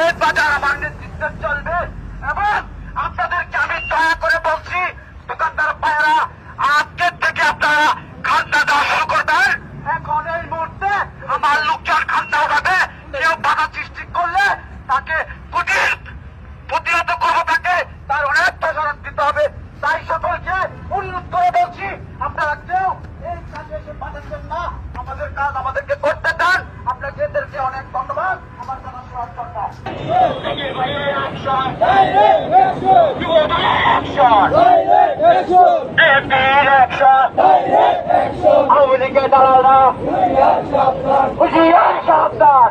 এই বাজার আমার নেতৃত্বে চলবে এবং আপনাদেরকে আমি দয়া করে বলছি দোকানদার ভাইয়েরা আজকের থেকে আপনারা খান্না দেওয়া শুরু করবেন। এখন এই মুহূর্তে আমার লোকজন খান্না উঠাবে, কেউ বাধা সৃষ্টি করলে তাকে প্রতিহত করবো, তাকে তার অনেক প্রসারণ দিতে হবে। তাই সকলকে অনুরোধ করে বলছি আপনারা কেউ এই কাজে এসে বাধাচ্ছেন না, আমাদের কাজ আমাদেরকে করতে দেন। আপনাকে এদেরকে অনেক ধন্যবাদ। আমার জানা শোনার জন্য আওয়ামী লীগের দালালরা হুঁশিয়ার সাবধান।